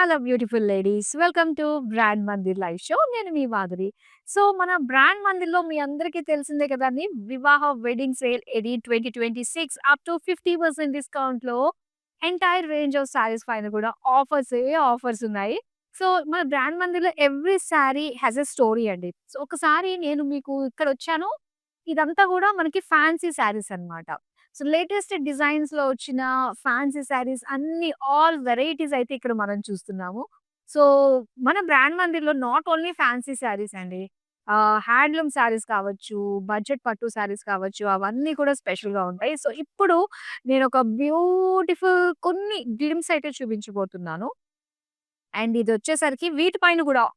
Hello beautiful ladies. Welcome to brand Mandir live show. నేను మీ Madhuri. So, మన brand మందిర్‌లో మీ అందరికీ తెలిసిందే కదండీ! వివాహ వెడ్డింగ్ సేల్ ఎడి 2026 అప్ టు 50% డిస్కౌంట్‌లో ఎంటైర్ రేంజ్ ఆఫ్ సారీస్ పైన కూడా ఆఫర్స్ ఉన్నాయి. సో, మన బ్రాండ్ మందిర్‌లో every sari has a story అండి. సో, ఒకసారి నేను మీకు ఇక్కడొచ్చాను. ఇదంతా గూడా మనకి ఫ్యాన్సీ శారీస్ అన్నమాట. సో, లేటెస్ట్ డిజైన్స్‌లో వచ్చిన ఫ్యాన్సీ శారీస్ అన్ని ఆల్ వెరైటీస్ అయితే ఇక్కడ మనం చూస్తున్నాము. సో, మన బ్రాండ్ మందిర్‌లో నాట్ ఓన్లీ ఫ్యాన్సీ శారీస్ అండి. హ్యాండ్లూమ్ శారీస్ కావచ్చు, బడ్జెట్ పట్టు శారీస్ కావచ్చు, అవన్నీ కూడా స్పెషల్‌గా ఉంటాయి. సో, ఇప్పుడు నేనొక బ్యూటిఫుల్ కొన్ని గ్లింప్స్ అయితే చూపించబోతున్నాను. అండ్ ఇదొచ్చేసరికి వీటి పైన గూడా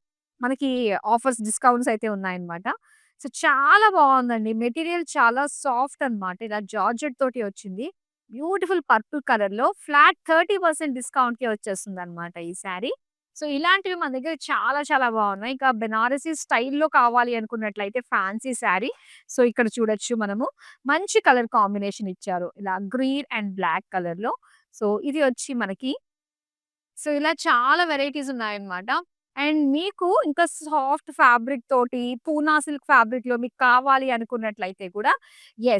మనకి ఆఫర్స్, డిస్కౌంట్స్ అయితే ఉన్నాయన్నమాట. సో, చాలా బావుందండి. మెటీరియల్ చాలా సాఫ్ట్ అన్నమాట. ఇలా జార్జెట్ తోటి వచ్చింది. బ్యూటిఫుల్ పర్పుల్ కలర్‌లో ఫ్లాట్ 30% డిస్కౌంట్‌కే వచ్చేస్తుందన్నమాట ఈ శారీ. సో, ఇలాంటివి మన దగ్గర చాలా చాలా బావున్నాయి. ఇంకా బెనారసీ స్టైల్‌లో కావాలి అనుకున్నట్లయితే ఫ్యాన్సీ శారీ. సో, ఇక్కడ చూడొచ్చు మనము. మంచి కలర్ కాంబినేషన్ ఇచ్చారు. ఇలా గ్రీన్ అండ్ బ్లాక్ కలర్‌లో. సో, ఇది వచ్చి మనకి సో, ఇలా చాలా వెరైటీస్ ఉన్నాయన్నమాట. అండ్ మీకు ఇంకా సాఫ్ట్ ఫ్యాబ్రిక్ తోటి, పూనా సిల్క్ ఫ్యాబ్రిక్‌లో మీకు కావాలి అనుకున్నట్లయితే కూడా ఈ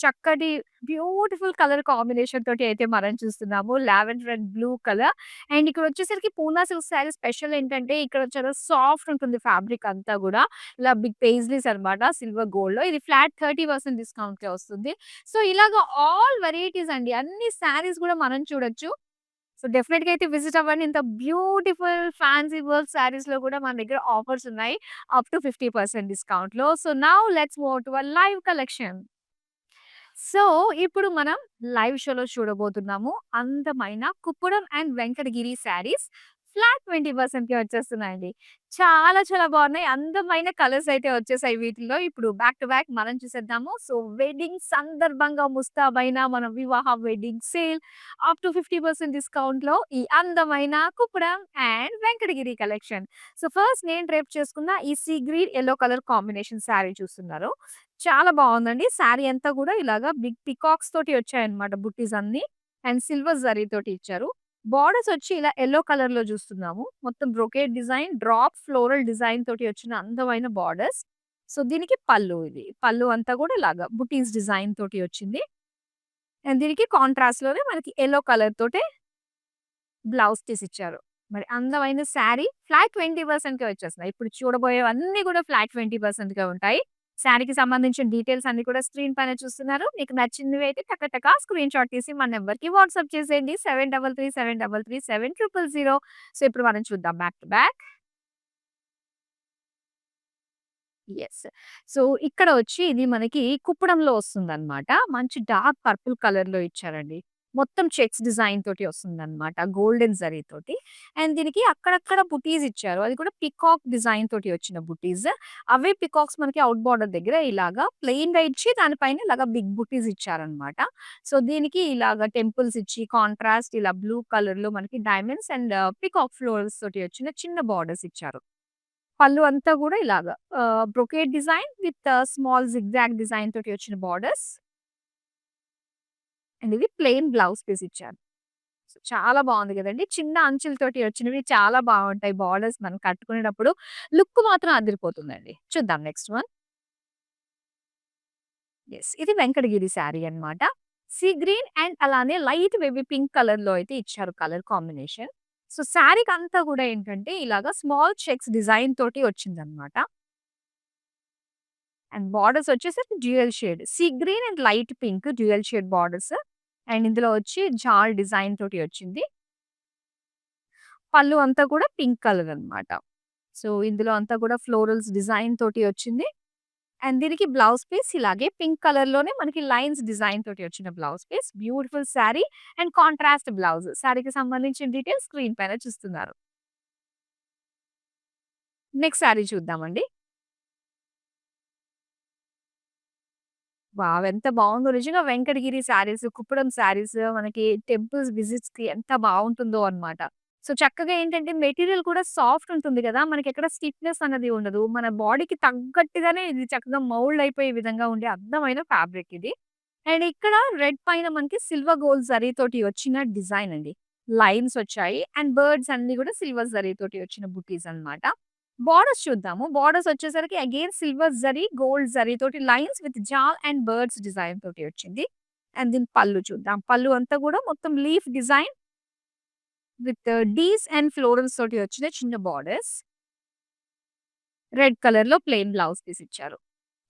చక్కటి బ్యూటిఫుల్ కలర్ కాంబినేషన్ తోటి అయితే మనం చూస్తున్నాము. Lavender and blue colour. And ఇక్కడొచ్చేసరికి పూనా సిల్క్ శారీ స్పెషల్ ఏంటంటే ఇక్కడ చాలా సాఫ్ట్ ఉంటుంది ఫ్యాబ్రిక్ అంతా గూడా. ఇలా బిగ్ పెయిస్లీస్ అన్నమాట సిల్వర్ గోల్డ్‌లో. ఇది ఫ్లాట్ 30% డిస్కౌంట్‌కే వస్తుంది. సో, ఇలాగ ఆల్ వెరైటీస్ అండి. అన్ని శారీస్ గూడా మనం చూడొచ్చు. సో, డెఫినెట్‌గా అయితే విజిట్ అవ్వండి. ఇంత బ్యూటిఫుల్ ఫ్యాన్సీ వర్క్ శారీస్‌లో కూడా మన దగ్గర ఆఫర్స్ ఉన్నాయి. అప్ టు 50% డిస్కౌంట్‌లో. So, now let's move to our live collection. So, ఇప్పుడు మనం లైవ్ షోలో చూడబోతున్నాము. అందమైన కుప్పడం అండ్ వెంకటగిరి శారీస్ ఫ్లాట్ 20%కి వచ్చేస్తున్నాయండి. చాలా చాలా బాగున్నాయి. అందమైన కలర్స్ అయితే వచ్చేసాయి వీటిల్లో. ఇప్పుడు బ్యాక్ టు బ్యాక్ మనం చూసేద్దాము. సో, వెడ్డింగ్ సందర్భంగా ముస్తాబైన మన వివాహ వెడ్డింగ్ సేల్ అప్ టు 50% డిస్కౌంట్‌లో ఈ అందమైన Kuppadam and Venkatagiri collection. So, first నేను డ్రేప్ చేసుకున్న ఈ sea green, yellow colour combination sari చూస్తున్నారు. చాలా బావుందండి. శారీ అంతా గూడా ఇలాగా బిగ్ పీకాక్స్ తోటి వచ్చాయన్నమాట బుట్టీస్ అన్నీ. అండ్ సిల్వర్ జరీ తోటి ఇచ్చారు. బోర్డర్స్ వచ్చి ఇలా యెల్లో కలర్‌లో చూస్తున్నాము. మొత్తం brocade design, drop floral design తోటి వచ్చిన అందమైన బోర్డర్స్. సో, దీనికి పల్లు ఇది. పల్లు అంతా గూడా ఇలాగా బుటీస్ డిజైన్ తోటి వచ్చింది. అండ్ దీనికి కాంట్రాస్ట్‌లోనే మనకి యెల్లో కలర్ తోటే బ్లౌజ్ పీస్ ఇచ్చారు. మరి అందమైన శారీ ఫ్లాట్ 20%కే వచ్చేస్తున్నాయి. ఇప్పుడు చూడబోయేవన్నీ గూడా ఫ్లాట్ 20%కే ఉంటాయి. శారీకి సంబంధించిన డీటెయిల్స్ అన్నీ కూడా స్క్రీన్ పైన చూస్తున్నారు. మీకు నచ్చినవి అయితే టక టక స్క్రీన్ షాట్ తీసి మన నంబర్‌కి వాట్సాప్ చేసేయండి. 7337337000. సో, ఇప్పుడు మనం చూద్దాం back to back. Yes. So, ఇక్కడ వచ్చి ఇది మనకి కుప్పడంలో వస్తుందన్నమాట. మంచి డార్క్ పర్పుల్ కలర్‌లో ఇచ్చారండి. మొత్తం చెక్స్ డిజైన్ తోటి వస్తుందన్నమాట. గోల్డెన్ జరీ తోటి. అండ్ దీనికి అక్కడక్కడ బుటీస్ ఇచ్చారు. అది కూడా పీకాక్ డిజైన్ తోటి వచ్చిన బుటీస్. అవే పీకాక్స్ మనకి ఔట్ బోర్డర్ దగ్గర ఇలాగా ప్లెయిన్‌గా ఇచ్చి దానిపైన ఇలాగా బిగ్ బుటీస్ ఇచ్చారన్నమాట. సో, దీనికి ఇలాగా టెంపుల్స్ ఇచ్చి కాంట్రాస్ట్ ఇలా బ్లూ కలర్‌లో మనకి డైమండ్స్ అండ్ పీకాక్ ఫ్లోరల్స్ తోటి వచ్చిన చిన్న బోర్డర్స్ ఇచ్చారు. పళ్ళు అంతా గూడా ఇలాగా brocade design with small zigzag design తోటి వచ్చిన బోర్డర్స్. అండ్ ఇది ప్లెయిన్ బ్లౌజ్ పీస్ ఇచ్చారు. సో, చాలా బావుంది గదండీ! చిన్న అంచులతోటి వచ్చినవి చాలా బావుంటాయి. బోర్డర్స్ మనం కట్టుకునేటప్పుడు లుక్ మాత్రం అదిరిపోతుందండి. చూద్దాం నెక్స్ట్ వన్. ఇది వెంకటగిరి శారీ అన్నమాట. సీ గ్రీన్ అండ్ అలానే లైట్ బేబీ పింక్ కలర్‌లో అయితే ఇచ్చారు కలర్ కాంబినేషన్. సో, శారీకంతా గూడా ఏంటంటే ఇలాగా స్మాల్ చెక్స్ డిజైన్ తోటి వచ్చిందన్నమాట. అండ్ బోర్డర్స్ వచ్చేసరికి dual shade. Sea green and light pink dual shade borders. And ఇందులో వచ్చి జాల్ డిజైన్ తోటి వచ్చింది. పళ్ళు అంతా కూడా పింక్ కలర్ అన్నమాట. సో, ఇందులో అంతా కూడా ఫ్లోరల్స్ డిజైన్ తోటి వచ్చింది. అండ్ దీనికి బ్లౌజ్ పీస్ ఇలాగే పింక్ కలర్‌లోనే మనకి లైన్స్ డిజైన్ తోటి వచ్చిన blouse piece. Beautiful sari and contrast blouse. శారీకి సంబంధించిన డీటెయిల్స్ స్క్రీన్ పైన చూస్తున్నారు. నెక్స్ట్ శారీ చూద్దామండి. వావ్! ఎంత బావుందో నిజంగా వెంకటగిరి శారీస్, కుప్పడం శారీస్ మనకి టెంపుల్స్ విజిట్స్‌కి ఎంత బావుంటుందో అన్నమాట. సో, చక్కగా ఏంటంటే మెటీరియల్ కూడా సాఫ్ట్ ఉంటుంది గదా! మనకెక్కడ స్టిఫ్‌నెస్ అన్నది ఉండదు. మన బాడీకి తగ్గట్టుగానే ఇది చక్కగా మౌల్డ్ అయిపోయే విధంగా ఉండే అందమైన ఫ్యాబ్రిక్ ఇది. అండ్ ఇక్కడ రెడ్ పైన మనకి సిల్వర్ గోల్డ్ జరీతోటి వచ్చిన డిజైన్ అండి. లైన్స్ వచ్చాయి. అండ్ బర్డ్స్ అన్నీ కూడా సిల్వర్ జరీతోటి వచ్చిన బుటీస్ అన్నమాట. బోర్డర్స్ చూద్దాము. బోర్డర్స్ వచ్చేసరికి అగైన్ సిల్వర్ జరీ, గోల్డ్ జరీతోటి lines with jaal and birds design తోటి వచ్చింది. అండ్ దీని పళ్ళు చూద్దాం. పళ్ళు అంతా కూడా మొత్తం లీఫ్ డిజైన్ విత్ డీస్ అండ్ ఫ్లోరల్స్ తోటి వచ్చిన చిన్న బోర్డర్స్. రెడ్ కలర్‌లో ప్లెయిన్ బ్లౌజ్ పీస్ ఇచ్చారు.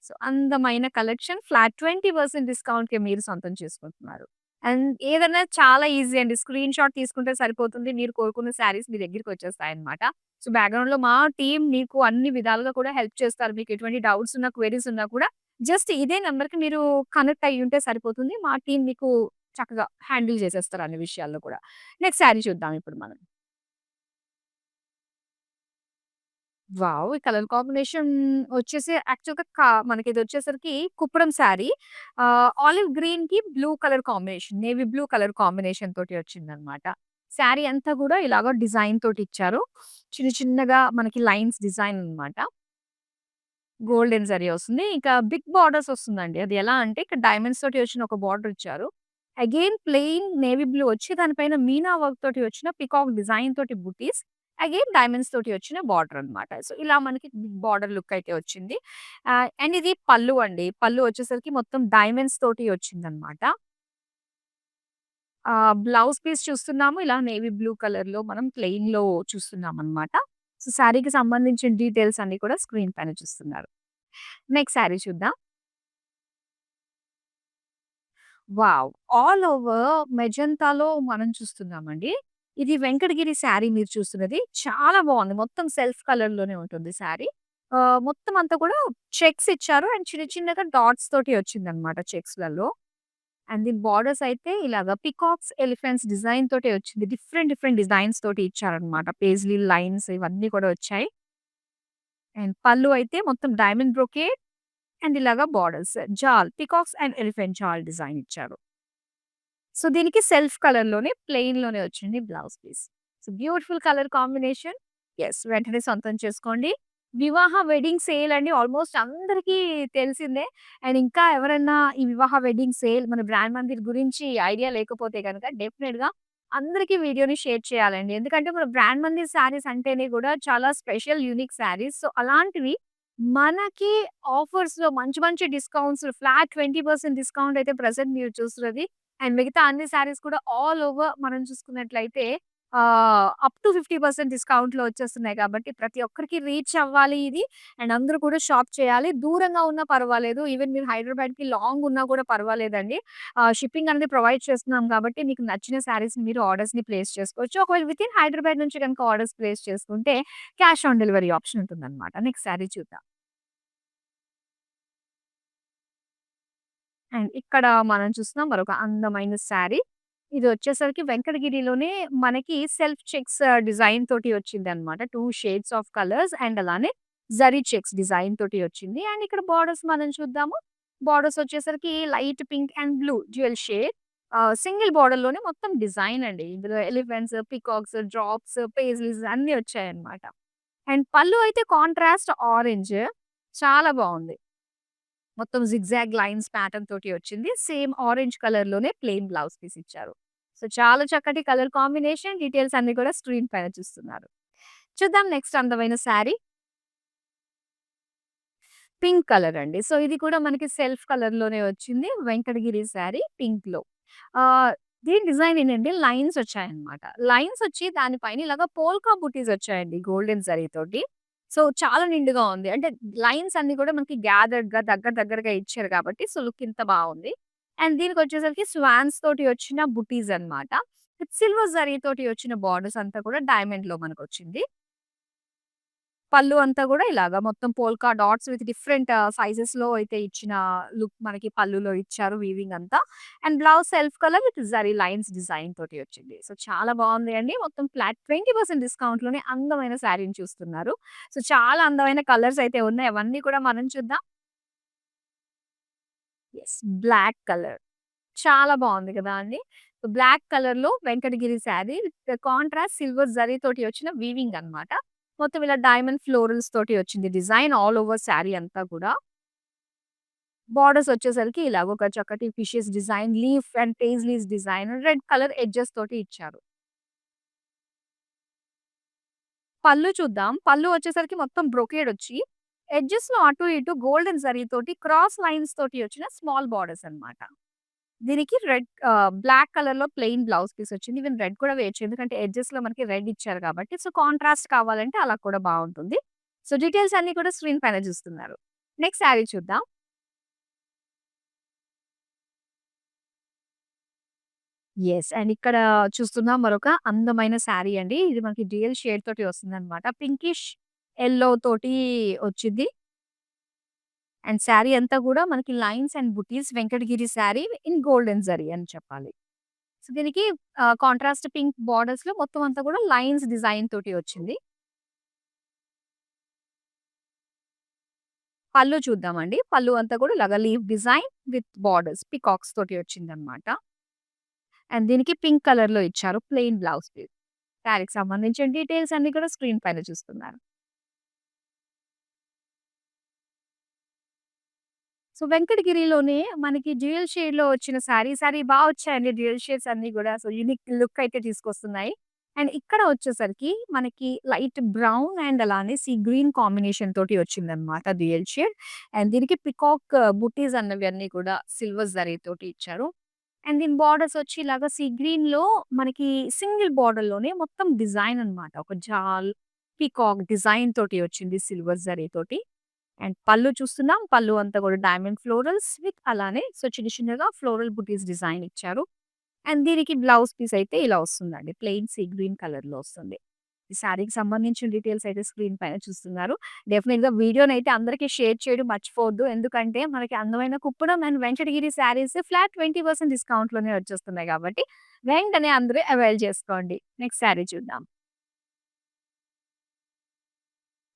సో, అందమైన కలెక్షన్ ఫ్లాట్ 20% డిస్కౌంట్‌కి మీరు సొంతం చేసుకుంటున్నారు. అండ్ ఏదన్నా చాలా ఈజీ అండి. స్క్రీన్‌షాట్ తీసుకుంటే సరిపోతుంది. మీరు కోరుకున్న శారీస్ మీ దగ్గరికొచ్చేస్తాయన్నమాట. సో, బ్యాక్‌గ్రౌండ్‌లో మా టీమ్ మీకు అన్ని విధాలుగా కూడా హెల్ప్ చేస్తారు. మీకు ఎటువంటి డౌట్స్ ఉన్నా, క్వెరీస్ ఉన్నా కూడా జస్ట్ ఇదే నంబర్‌కి మీరు కనెక్ట్ అయ్యుంటే సరిపోతుంది. మా టీమ్ మీకు చక్కగా హ్యాండిల్ చేసేస్తారు అన్ని విషయాల్లో కూడా. నెక్స్ట్ శారీ చూద్దాం ఇప్పుడు మనం. వావ్! ఈ కలర్ కాంబినేషన్ వచ్చేసి యాక్చువల్‌గా మనకిదొచ్చేసరికి కుప్పడం శారీ. ఆలివ్ గ్రీన్‌కి blue colour combination, navy blue colour combination తోటి వచ్చిందనమాట. శారీ అంతా గూడా ఇలాగ డిజైన్ తోటిచ్చారు. చిన్న చిన్నగా మనకి లైన్స్ డిజైన్ అనమాట. గోల్డెన్ జరీ వస్తుంది. ఇంకా బిగ్ బార్డర్స్ వస్తుందండి. అది ఎలా అంటే ఇక్కడ డైమండ్స్ తోటి వచ్చిన ఒక బార్డర్ ఇచ్చారు. అగైన్ ప్లెయిన్ నేవీ బ్లూ వచ్చి దానిపైన మీనా వర్క్ తోటి వచ్చిన పీకాక్ డిజైన్ తోటి బుటీస్. అగైన్ డైమండ్స్ తోటి వచ్చిన బార్డర్ అన్నమాట. సో, ఇలా మనకి బిగ్ బార్డర్ లుక్ అయితే వచ్చింది. అండ్ ఇది పల్లు అండి. పల్లు వచ్చేసరికి మొత్తం డైమండ్స్ తోటి వచ్చిందన్నమాట. బ్లౌజ్ పీస్ చూస్తున్నాము. ఇలా నేవీ బ్లూ కలర్‌లో మనం ప్లెయిన్‌లో చూస్తున్నామన్నమాట. సో, శారీకి సంబంధించిన డీటెయిల్స్ అన్నీ కూడా స్క్రీన్ పైన చూస్తున్నారు. నెక్స్ట్ శారీ చూద్దాం. వావ్! ఆల్ ఓవర్ మెజంతాలో మనం చూస్తున్నామండి. ఇది వెంకటగిరి శారీ మీరు చూస్తున్నది. చాలా బావుంది. మొత్తం సెల్ఫ్ కలర్‌లోనే ఉంటుంది శారీ. మొత్తం అంతా కూడా చెక్స్ ఇచ్చారు. అండ్ చిన్న చిన్నగా డాట్స్ తోటి వచ్చిందనమాట చెక్స్‌లలో. అండ్ దీని బోర్డర్స్ అయితే ఇలాగ పికాక్స్, ఎలిఫెంట్స్ డిజైన్ తోటే వచ్చింది. డిఫరెంట్ డిఫరెంట్ డిజైన్స్ తోటి ఇచ్చారనమాట. పేజ్‌లీ లైన్స్ ఇవన్నీ కూడా వచ్చాయి. అండ్ పళ్ళు అయితే మొత్తం డైమండ్ బ్రొకేట్ అండ్ ఇలాగా borders. Jaal, peacocks and elephant jaal design ఇచ్చారు. సో, దీనికి సెల్ఫ్ కలర్‌లోనే ప్లెయిన్‌లోనే వచ్చింది blouse piece. So, beautiful colour combination. Yes. వెంటనే సొంతం చేసుకోండి. వివాహ వెడ్డింగ్ సేల్ అండి ఆల్మోస్ట్ అందరికీ తెలిసిందే. అండ్ ఇంకా ఎవరన్నా ఈ వివాహ వెడ్డింగ్ సేల్ మన బ్రాండ్ మందిర్ గురించి ఐడియా లేకపోతే గనక డెఫినిట్‌గా అందరికీ వీడియోని షేర్ చేయాలండి. ఎందుకంటే మన బ్రాండ్ మందిర్ శారీస్ అంటేనే కూడా చాలా స్పెషల్ యూనిక్ శారీస్. సో, అలాంటివి మనకి ఆఫర్స్‌లో మంచి మంచి డిస్కౌంట్స్ ఫ్లాట్ 20% డిస్కౌంట్ అయితే ప్రెజెంట్ మీరు చూస్తున్నది. అండ్ మిగతా అన్ని శారీస్ కూడా ఆల్ ఓవర్ మనం చూసుకున్నట్లయితే అప్ టు 50% డిస్కౌంట్‌లో వచ్చేస్తున్నాయి కాబట్టి ప్రతి ఒక్కరికి రీచ్ అవ్వాలి ఇది. అండ్ అందరూ కూడా షాప్ చేయాలి. దూరంగా ఉన్నా పర్వాలేదు. ఈవెన్ మీరు హైదరాబాద్‌కి లాంగ్ ఉన్నా కూడా పర్వాలేదండి. షిప్పింగ్ అనేది ప్రొవైడ్ చేస్తున్నాం కాబట్టి మీకు నచ్చిన శారీస్‌ని మీరు ఆర్డర్స్‌ని ప్లేస్ చేసుకోవచ్చు. ఒకవేళ వితిన్ హైదరాబాద్ నుంచి గనుక ఆర్డర్స్ ప్లేస్ చేసుకుంటే క్యాష్ ఆన్ డెలివరీ ఆప్షన్ ఉంటుందన్నమాట. నెక్స్ట్ శారీ చూద్దాం. అండ్ ఇక్కడ మనం చూస్తున్నాం మరొక అందమైన శారీ. ఇది వచ్చేసరికి వెంకటగిరిలోనే మనకి సెల్ఫ్ చెక్స్ డిజైన్ తోటి వచ్చిందనమాట. 2 షేడ్స్ ఆఫ్ కలర్స్ అండ్ అలానే జరీ చెక్స్ డిజైన్ తోటి వచ్చింది. అండ్ ఇక్కడ బోర్డర్స్ మనం చూద్దాము. బోర్డర్స్ వచ్చేసరికి light pink and blue dual shade. Single బోర్డర్‌లోనే మొత్తం డిజైన్ అండి. ఇందులో ఎలిఫెంట్స్, పీకాక్స్, డ్రాప్స్, పేజ్లీస్ అన్నీ వచ్చాయన్నమాట. అండ్ పళ్ళు అయితే కాంట్రాస్ట్ ఆరెంజ్ చాలా బావుంది. మొత్తం జిగ్‌జాగ్ లైన్స్ ప్యాటర్న్ తోటి వచ్చింది. సేమ్ ఆరెంజ్ కలర్‌లోనే ప్లెయిన్ బ్లౌజ్ పీస్ ఇచ్చారు. సో, చాలా చక్కటి కలర్ కాంబినేషన్ డీటెయిల్స్ అన్నీ కూడా స్క్రీన్ పైన చూస్తున్నారు. చూద్దాం నెక్స్ట్ అందమైన శారీ. పింక్ కలర్ అండి. సో, ఇది కూడా మనకి సెల్ఫ్ కలర్‌లోనే వచ్చింది. వెంకటగిరి శారీ పింక్‌లో. ఆహ్, దీని డిజైన్ ఏంటంటే లైన్స్ వచ్చాయన్నమాట. లైన్స్ వచ్చి దానిపైన ఇలాగ పోల్కా బుటీస్ వచ్చాయండి గోల్డెన్ జరీతోటి. సో, చాలా నిండుగా ఉంది. అంటే లైన్స్ అన్నీ కూడా మనకి గ్యాదర్డ్‌గా దగ్గర దగ్గరగా ఇచ్చారు కాబట్టి సో, లుక్ ఇంత బావుంది. అండ్ దీనికొచ్చేసరికి స్వాన్స్ తోటి వచ్చిన బుటీస్ అన్నమాట. సిల్వర్ జరీతోటి వచ్చిన బోర్డర్స్ అంతా కూడా డైమండ్‌లో మనకొచ్చింది. పళ్ళు అంతా గూడా ఇలాగా మొత్తం పోల్కా డాట్స్ విత్ డిఫరెంట్ సైజెస్‌లో అయితే ఇచ్చిన లుక్ మనకి పళ్ళులో ఇచ్చారు వీవింగ్ అంతా. And blouse self colour with zari lines design తోటి వచ్చింది. సో, చాలా బావుంది అండి. మొత్తం ఫ్లాట్ 20% డిస్కౌంట్‌లోనే అందమైన శారీని చూస్తున్నారు. సో, చాలా అందమైన కలర్స్ అయితే ఉన్నాయి. అవన్నీ కూడా మనం చూద్దాం. యెస్. Black colour. చాలా బావుంది కదా అండి. బ్లాక్ కలర్‌లో Venkatagiri sari with contrast silver జరీతోటి వచ్చిన వీవింగ్ అన్నమాట. మొత్తం ఇలా డైమండ్ ఫ్లోరల్స్ తోటి వచ్చింది డిజైన్ ఆల్ ఓవర్ శారీ అంతా కూడా. బోర్డర్స్ వచ్చేసరికి ఇలాగ ఒక చక్కటి fishes design, leaf and paisleys design, red colour edges తోటి ఇచ్చారు. పళ్ళు చూద్దాం. పళ్ళు వచ్చేసరికి మొత్తం బ్రొకేడ్ వచ్చి, ఎడ్జెస్‌లో అటు ఇటు గోల్డెన్ జరీతోటి క్రాస్ లైన్స్ తోటి వచ్చిన స్మాల్ బోర్డర్స్ అన్నమాట. దీనికి బ్లాక్ కలర్‌లో ప్లెయిన్ బ్లౌజ్ పీస్ వచ్చింది. ఈవెన్ రెడ్ కూడా వేయొచ్చు. ఎందుకంటే ఎడ్జెస్‌లో మనకి రెడ్ ఇచ్చారు కాబట్టి. సో, కాంట్రాస్ట్ కావాలంటే అలా కూడా బావుంటుంది. సో, డీటెయిల్స్ అన్నీ కూడా స్క్రీన్ పైన చూస్తున్నారు. నెక్స్ట్ శారీ చూద్దాం. యెస్. అండ్ ఇక్కడ చూస్తున్నాం మరొక అందమైన శారీ అండి. ఇది మనకి డ్యూయల్ షేడ్ తోటి వస్తుందన్నమాట. పింకిష్ యెల్లో తోటి వచ్చింది. అండ్ శారీ అంతా గూడా మనకి lines and buttis Venkatagiri sari in golden zari అని చెప్పాలి. సో, దీనికి కాంట్రాస్ట్ పింక్ బోర్డర్స్‌లో మొత్తం అంతా కూడా లైన్స్ డిజైన్ తోటి వచ్చింది. పళ్ళు చూద్దామండి. పళ్ళు అంతా కూడా ఇలాగ leaf design with borders peacocks తోటి వచ్చిందన్నమాట. అండ్ దీనికి పింక్ కలర్‌లో ఇచ్చారు ప్లెయిన్ బ్లౌజ్ పీస్. శారీకి సంబంధించిన డీటెయిల్స్ అన్నీ కూడా స్క్రీన్ పైన చూస్తున్నారు. సో, వెంకటగిరిలోనే మనకి డ్యూయల్ షేడ్‌లో వచ్చిన శారీ బా వచ్చాయండి. డ్యూయల్ షేడ్స్ అన్నీ గూడా. సో, యూనిక్ లుక్ అయితే తీసుకొస్తున్నాయి. అండ్ ఇక్కడ వచ్చేసరికి మనకి లైట్ బ్రౌన్ అండ్ అలానే సీ గ్రీన్ కాంబినేషన్ తోటి వచ్చిందనమాట డ్యూయల్ షేడ్. అండ్ దీనికి పికాక్ బుట్టీస్ అన్నవి అన్నీ కూడా సిల్వర్ జరీతోటి ఇచ్చారు. అండ్ దీని బోర్డర్స్ వచ్చి ఇలాగా సీ గ్రీన్‌లో మనకి సింగిల్ బోర్డర్‌లోనే మొత్తం డిజైన్ అన్నమాట. ఒక జాల్, పీకాక్ డిజైన్ తోటి వచ్చింది సిల్వర్ జరీతోటి. అండ్ పళ్ళు చూస్తున్నాం. పళ్ళు అంతా కూడా డైమండ్ ఫ్లోరల్స్ విత్ అలానే సో, చిన్న చిన్నగా ఫ్లోరల్ బుటీస్ డిజైన్ ఇచ్చారు. అండ్ దీనికి బ్లౌజ్ పీస్ అయితే ఇలా వస్తుందండి. ప్లెయిన్ సీ గ్రీన్ కలర్‌లో వస్తుంది. ఈ శారీకి సంబంధించిన డీటెయిల్స్ అయితే స్క్రీన్ పైన చూస్తున్నారు. డెఫినిట్‌గా వీడియోనైతే అందరికి షేర్ చేయడం మర్చిపోవద్దు. ఎందుకంటే మనకి అందమైన కుప్పడం అండ్ వెంకటగిరి శారీస్ ఫ్లాట్ 20% డిస్కౌంట్‌లోనే వచ్చేస్తున్నాయి కాబట్టి వెంటనే అందరూ అవైల్ చేసుకోండి. నెక్స్ట్ శారీ చూద్దాం.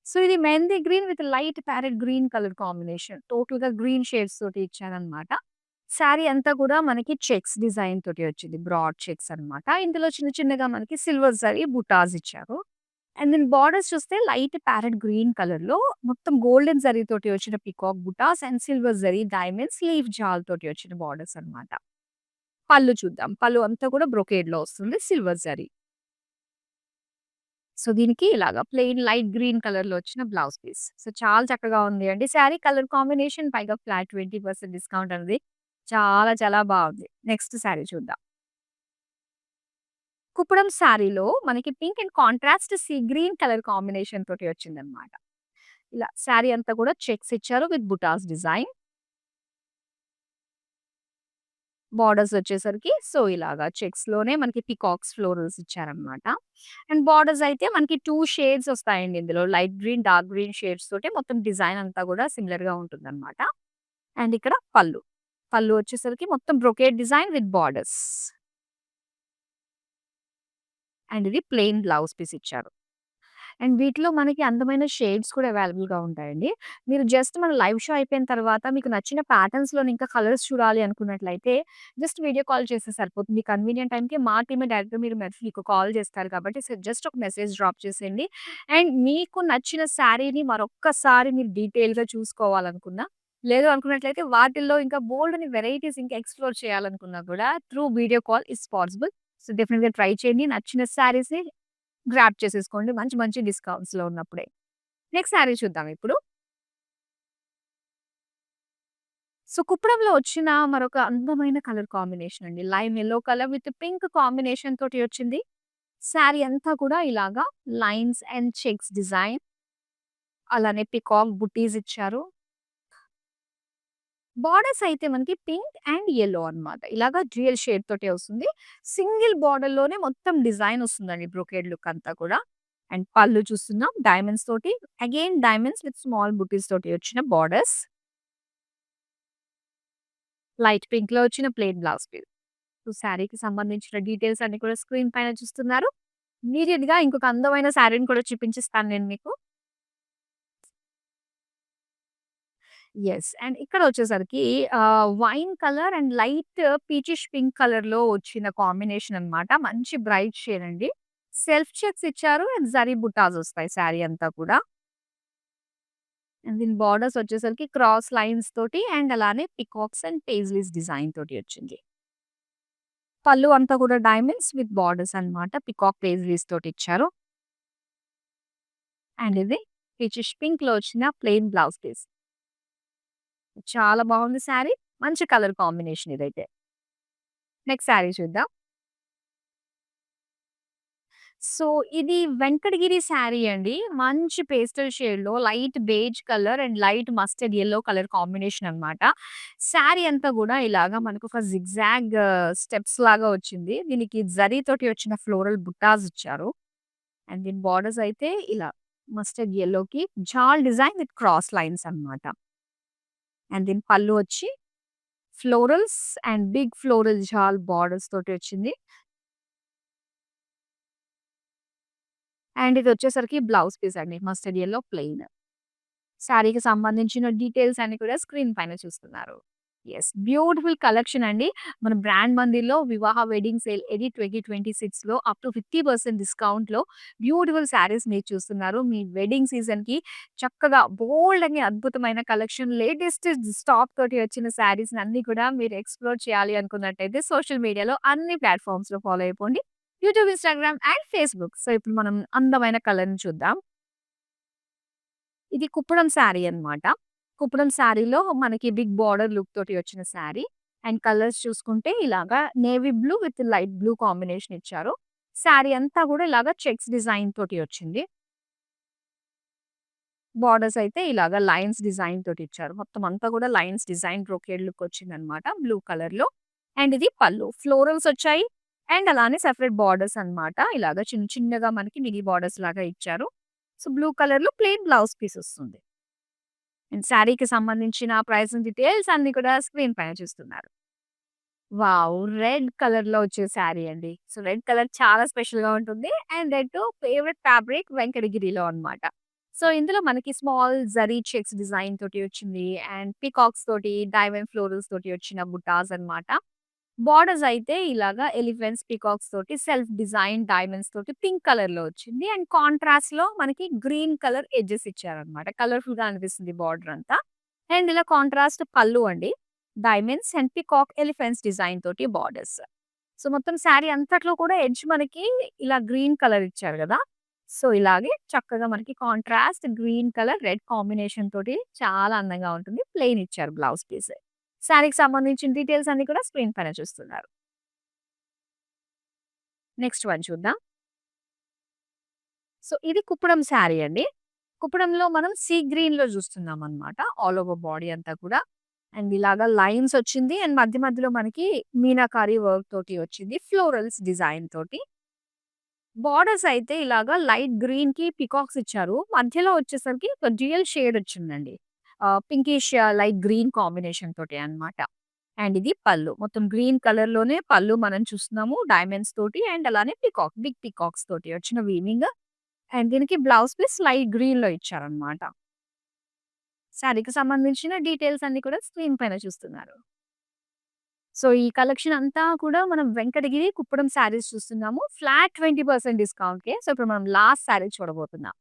సో, ఇది mehndi green with light parrot green colour combination. టోటల్‌గా గ్రీన్ షేడ్స్ తోటి ఇచ్చారనమాట. శారీ అంతా కూడా మనకి చెక్స్ డిజైన్ తోటి వచ్చింది. బ్రాడ్ చెక్స్ అన్నమాట. ఇందులో చిన్న చిన్నగా మనకి సిల్వర్ జరీ బుటాస్ ఇచ్చారు. అండ్ దీని బోర్డర్స్ చూస్తే లైట్ ప్యారెట్ గ్రీన్ కలర్‌లో మొత్తం గోల్డెన్ జరీ తోటి వచ్చిన peacock butas and silver zari diamonds leaf jaal తోటి వచ్చిన బోర్డర్స్ అన్నమాట. పళ్ళు చూద్దాం. పళ్ళు అంతా కూడా బ్రొకేడ్‌లో వస్తుంది సిల్వర్ జరీ. సో, దీనికి ఇలాగా ప్లెయిన్ లైట్ గ్రీన్ కలర్‌లో వచ్చిన బ్లౌజ్ పీస్. సో, చాలా చక్కగా ఉంది అండి. శారీ కలర్ కాంబినేషన్ పైగా ఫ్లాట్ 20% డిస్కౌంట్ అనేది చాలా చాలా బావుంది. నెక్స్ట్ శారీ చూద్దాం. కుప్పడం శారీలో మనకి pink and contrast sea green colour combination తోటి వచ్చిందన్నమాట. ఇలా శారీ అంతా కూడా చెక్స్ ఇచ్చారు విత్ బుటాస్ డిజైన్. బోర్డర్స్ వచ్చేసరికి సో, ఇలాగా చెక్స్‌లోనే మనకి పీకాక్స్ ఫ్లోరల్స్ ఇచ్చారన్నమాట. అండ్ బోర్డర్స్ అయితే మనకి 2 షేడ్స్ వస్తాయండి ఇందులో. Light green, dark green shades తోటి మొత్తం డిజైన్ అంతా కూడా సిమిలర్‌గా ఉంటుందన్నమాట. అండ్ ఇక్కడ పళ్ళు. పళ్ళు వచ్చేసరికి మొత్తం brocade design with borders. And ఇది ప్లెయిన్ బ్లౌజ్ పీస్ ఇచ్చారు. అండ్ వీటిలో మనకి అందమైన షేడ్స్ కూడా అవైలబుల్‌గా ఉంటాయండి. మీరు జస్ట్ మన లైవ్ షో అయిపోయిన తర్వాత మీకు నచ్చిన ప్యాటర్న్స్‌లోని ఇంకా కలర్స్ చూడాలి అనుకున్నట్లయితే జస్ట్ వీడియో కాల్ చేస్తే సరిపోతుంది. మీ కన్వీనియంట్ టైమ్‌కి మా టీమే డైరెక్ట్‌గా మీకు కాల్ చేస్తారు కాబట్టి జస్ట్ ఒక మెసేజ్ డ్రాప్ చేసేయండి. అండ్ మీకు నచ్చిన శారీని మరొక్కసారి మీరు డీటెయిల్‌గా చూసుకోవాలనుకున్నా, లేదు అనుకున్నట్లయితే వాటిల్లో ఇంకా బోలెడన్ని వెరైటీస్ ఇంకా ఎక్స్‌ప్లోర్ చేయాలనుకున్నా కూడా through video call is possible. So, డెఫినిట్‌గా ట్రై చేయండి. నచ్చిన శారీస్‌ని గ్రాబ్ చేసేసుకోండి. మంచి మంచి డిస్కౌంట్స్‌లో ఉన్నప్పుడే. నెక్స్ట్ శారీ చూద్దాం ఇప్పుడు. సో, కుప్పడంలో వచ్చిన మరొక అందమైన కలర్ కాంబినేషన్ అండి. Lime yellow colour with pink combination తోటి వచ్చింది. శారీ అంతా కూడా ఇలాగా లైన్స్ అండ్ చెక్స్ డిజైన్ అలానే పీకాక్ బుట్టీస్ ఇచ్చారు. బోర్డర్స్ అయితే మనకి పింక్ అండ్ యెల్లో అన్నమాట. ఇలాగా డ్యూయల్ షేడ్ తోటే వస్తుంది. సింగిల్ బోర్డర్‌లోనే మొత్తం డిజైన్ వస్తుందండి బ్రొకేడ్ లుక్ అంతా కూడా. అండ్ పళ్ళు చూస్తున్నాం డైమండ్స్ తోటి. అగైన్ డైమండ్స్ విత్ స్మాల్ బుటీస్ తోటి వచ్చిన బోర్డర్స్. లైట్ పింక్‌లో వచ్చిన ప్లెయిన్ బ్లౌజ్ పీస్. సో, శారీకి సంబంధించిన డీటెయిల్స్ అన్ని కూడా స్క్రీన్ పైన చూస్తున్నారు. ఇమ్మీడియేట్‌గా ఇంకొక అందమైన శారీని కూడా చూపించేస్తాను నేను మీకు. యెస్. అండ్ ఇక్కడొచ్చేసరికి wine colour and light peachish pink కలర్‌లో వచ్చిన కాంబినేషన్ అన్నమాట. మంచి బ్రైట్ షేడ్ అండి. సెల్ఫ్ చెక్స్ ఇచ్చారు అండ్ జరీ బుట్టాస్ వస్తాయి శారీ అంతా కూడా. అండ్ దీని బోర్డర్స్ వచ్చేసరికి క్రాస్ లైన్స్ తోటి అండ్ అలానే పికాక్స్ అండ్ పేజ్లీస్ డిజైన్ తోటి వచ్చింది. పళ్ళు అంతా కూడా డైమండ్స్ విత్ బోర్డర్స్ అన్నమాట. పికాక్ పేజ్లీస్ తోటి ఇచ్చారు. అండ్ ఇది పీచిష్ పింక్‌లో వచ్చిన ప్లెయిన్ బ్లౌజ్ పీస్. చాలా బాగుంది శారీ. మంచి కలర్ కాంబినేషన్ ఇదైతే. నెక్స్ట్ శారీ చూద్దాం. సో, ఇది వెంకటగిరి శారీ అండి. మంచి పేస్టల్ షేడ్‌లో light beige colour and light mustard yellow colour combination అన్నమాట. శారీ అంతా గూడా ఇలాగా మనకొక జిగ్‌జాగ్ స్టెప్స్ లాగా వచ్చింది. దీనికి జరీ తోటి వచ్చిన ఫ్లోరల్ బుట్టాస్ ఇచ్చారు. అండ్ దీని బోర్డర్స్ అయితే ఇలా మస్టర్డ్ యెల్లోకి jaal design with cross lines అన్నమాట. అండ్ దీని పళ్ళు వచ్చి florals and big floral jaal borders తోటి వచ్చింది. అండ్ ఇదొచ్చేసరికి బ్లౌజ్ పీస్ అండి. Mustard yellow plain. శారీకి సంబంధించిన డీటెయిల్స్ అన్ని కూడా స్క్రీన్ పైన చూస్తున్నారు. యెస్. బ్యూటిఫుల్ కలెక్షన్ అండి. మన బ్రాండ్ మందిర్‌లో వివాహ వెడ్డింగ్ సేల్ ఎడి 2026లో అప్ టు 50% డిస్కౌంట్‌లో బ్యూటిఫుల్ శారీస్ మీరు చూస్తున్నారు. మీ వెడ్డింగ్ సీజన్‌కి చక్కగా బోల్డ్ అని అద్భుతమైన కలెక్షన్ లేటెస్ట్ స్టాక్ తోటి వచ్చిన శారీస్‌ని అన్నీ కూడా మీరు ఎక్స్‌ప్లోర్ చేయాలి అనుకున్నట్టయితే సోషల్ మీడియాలో అన్ని ప్లాట్‌ఫార్మ్స్‌లో ఫాలో అయిపోండి. YouTube, Instagram and Facebook. So, ఇప్పుడు మనం అందమైన కలర్‌ని చూద్దాం. ఇది కుప్పడం శారీ అన్నమాట. కుప్పడం శారీలో మనకి బిగ్ బోర్డర్ లుక్ తోటి వచ్చిన శారీ. అండ్ కలర్స్ చూసుకుంటే ఇలాగా navy blue with light blue combination ఇచ్చారు. శారీ అంతా గూడా ఇలాగా చెక్స్ డిజైన్ తోటి వచ్చింది. బోర్డర్స్ అయితే ఇలాగా లైన్స్ డిజైన్ తోటి ఇచ్చారు. మొత్తం అంతా గూడా లైన్స్ డిజైన్ బ్రొకేడ్ లుక్ వచ్చిందన్నమాట బ్లూ కలర్‌లో. అండ్ ఇది పళ్ళు. ఫ్లోరల్స్ వచ్చాయి. అండ్ అలానే సెపరేట్ బోర్డర్స్ అన్నమాట. ఇలాగా చిన్న చిన్నగా మనకి మినీ బోర్డర్స్ లాగా ఇచ్చారు. సో, బ్లూ కలర్‌లో ప్లెయిన్ బ్లౌజ్ పీస్ వస్తుంది. అండ్ శారీకి సంబంధించిన ప్రైసింగ్ డీటెయిల్స్ అన్నీ కూడా స్క్రీన్ పైన చూస్తున్నారు. వావ్! రెడ్ కలర్‌లో వచ్చే శారీ అండి. సో, రెడ్ కలర్ చాలా స్పెషల్‌గా ఉంటుంది. And that too favourite fabric వెంకటగిరిలో అన్నమాట. సో, ఇందులో మనకి స్మాల్ జరీ చెక్స్ డిజైన్ తోటి వచ్చింది. అండ్ పీకాక్స్ తోటి, డైమండ్ ఫ్లోరల్స్ తోటి వచ్చిన బుట్టాస్ అన్నమాట. బోర్డర్స్ అయితే ఇలాగా ఎలిఫెంట్స్, పీకాక్స్ తోటి సెల్ఫ్ డిజైన్ డైమండ్స్ తోటి పింక్ కలర్‌లో వచ్చింది. అండ్ కాంట్రాస్ట్‌లో మనకి గ్రీన్ కలర్ ఎడ్జెస్ ఇచ్చారన్నమాట. కలర్‌ఫుల్‌గా అనిపిస్తుంది బోర్డర్ అంతా. అండ్ ఇలా కాంట్రాస్ట్ పళ్ళు అండి. Diamonds and peacock elephants design తోటి బోర్డర్స్. సో, మొత్తం శారీ అంతట్లో కూడా ఎడ్జ్ మనకి ఇలా గ్రీన్ కలర్ ఇచ్చారు గదా! సో, ఇలాగే చక్కగా మనకి contrast green colour, red combination తోటి చాలా అందంగా ఉంటుంది. ప్లెయిన్ ఇచ్చారు బ్లౌజ్ పీస్. శారీకి సంబంధించిన డీటెయిల్స్ అన్నీ కూడా స్క్రీన్ పైన చూస్తున్నారు. నెక్స్ట్ వన్ చూద్దాం. సో, ఇది కుప్పడం శారీ అండి. కుప్పడంలో మనం సీ గ్రీన్‌లో చూస్తున్నామనమాట. ఆల్ ఓవర్ బాడీ అంతా కూడా. అండ్ ఇలాగా లైన్స్ వచ్చింది. అండ్ మధ్య మధ్యలో మనకి మీనాకారి వర్క్ తోటి వచ్చింది. ఫ్లోరల్స్ డిజైన్ తోటి. బోర్డర్స్ అయితే ఇలాగా లైట్ గ్రీన్‌కి పీకాక్స్ ఇచ్చారు. మధ్యలో వచ్చేసరికి ఒక డ్యూయల్ షేడ్ వచ్చిందండి. పింకిష్ లైట్ గ్రీన్ కాంబినేషన్ తోటి అన్నమాట. అండ్ ఇది పళ్ళు. మొత్తం గ్రీన్ కలర్‌లోనే పళ్ళు మనం చూస్తున్నాము. డైమండ్స్ తోటి అండ్ అలానే పీకాక్, బిగ్ పీకాక్స్ తోటి వచ్చిన వీవింగ్. అండ్ దీనికి బ్లౌజ్ పీస్ లైట్ గ్రీన్‌లో ఇచ్చారన్నమాట. శారీకి సంబంధించిన డీటెయిల్స్ అన్నీ కూడా స్క్రీన్ పైన చూస్తున్నారు. సో, ఈ కలెక్షన్ అంతా కూడా మనం వెంకటగిరి కుప్పడం శారీస్ చూస్తున్నాము. ఫ్లాట్ 20% డిస్కౌంట్‌కే. సో, ఇప్పుడు మనం లాస్ట్ శారీ చూడబోతున్నాం.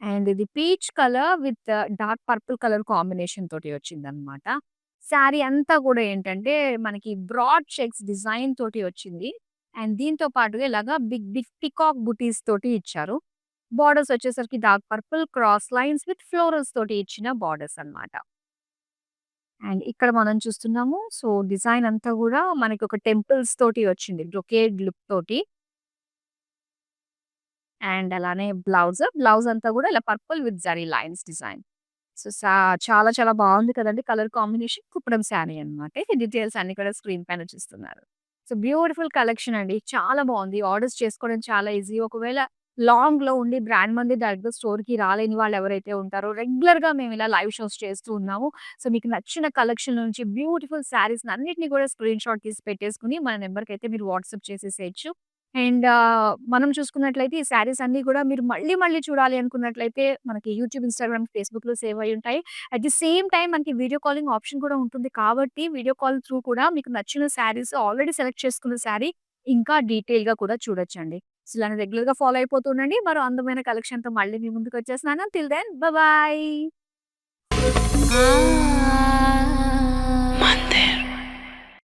అండ్ ఇది peach colour with dark purple colour combination తోటి వచ్చిందనమాట. శారీ అంతా కూడా ఏంటంటే మనకి బ్రాడ్ చెక్స్ డిజైన్ తోటి వచ్చింది. అండ్ దీంతో పాటుగా ఇలాగా బిగ్ బిగ్ పికాక్ బుటీస్ తోటి ఇచ్చారు. బోర్డర్స్ వచ్చేసరికి dark purple cross lines with florals తోటి ఇచ్చిన బోర్డర్స్ అన్నమాట. అండ్ ఇక్కడ మనం చూస్తున్నాము. సో, డిజైన్ అంతా గూడా మనకొక టెంపుల్స్ తోటి వచ్చింది. బ్రొకేడ్ లుక్ తోటి. అండ్ అలానే బ్లౌజ్ అంతా గూడా ఇలా purple with zari lines design. So, చాలా చాలా బావుంది కదండీ! Colour combination. కుప్పడం శారీ అన్నమాట. ఈ డీటెయిల్స్ అన్నీ కూడా స్క్రీన్ పైన చూస్తున్నారు. సో, బ్యూటిఫుల్ కలెక్షన్ అండి. చాలా బావుంది. ఆర్డర్స్ చేసుకోవడం చాలా ఈజీ. ఒకవేళ లాంగ్‌లో ఉండి బ్రాండ్ మంది డైరెక్ట్‌గా స్టోర్‌కి రాలేని వాళ్ళు ఎవరైతే ఉంటారో రెగ్యులర్‌గా మేము ఇలా లైవ్ షోస్ చేస్తూ ఉన్నాము. సో, మీకు నచ్చిన కలెక్షన్ నుంచి బ్యూటిఫుల్ శారీస్‌ని అన్నిటిని కూడా స్క్రీన్‌షాట్ తీసి పెట్టేసుకొని మన నంబర్‌కైతే మీరు వాట్సాప్ చేసేసేయొచ్చు. అండ్ మనం చూసుకున్నట్లయితే ఈ శారీస్ అన్నీ కూడా మీరు మళ్ళీ మళ్ళీ చూడాలి అనుకున్నట్లయితే మనకి యూట్యూబ్, ఇన్‌స్టాగ్రామ్, ఫేస్‌బుక్‌లో సేవ్ అయ్యి ఉంటాయి. అట్ ది సేమ్ టైమ్ మనకి వీడియో కాలింగ్ ఆప్షన్ కూడా ఉంటుంది కాబట్టి వీడియో కాల్ త్రూ కూడా మీకు నచ్చిన శారీస్ ఆల్రెడీ సెలెక్ట్ చేసుకున్న శారీ ఇంకా డీటెయిల్‌గా కూడా చూడొచ్చండి. సో, ఇలానే రెగ్యులర్‌గా ఫాలో అయిపోతూ ఉండండి. మరో అందమైన కలెక్షన్‌తో మళ్ళీ మీ ముందుకొచ్చేస్తున్నాను. Till then bye. ఆ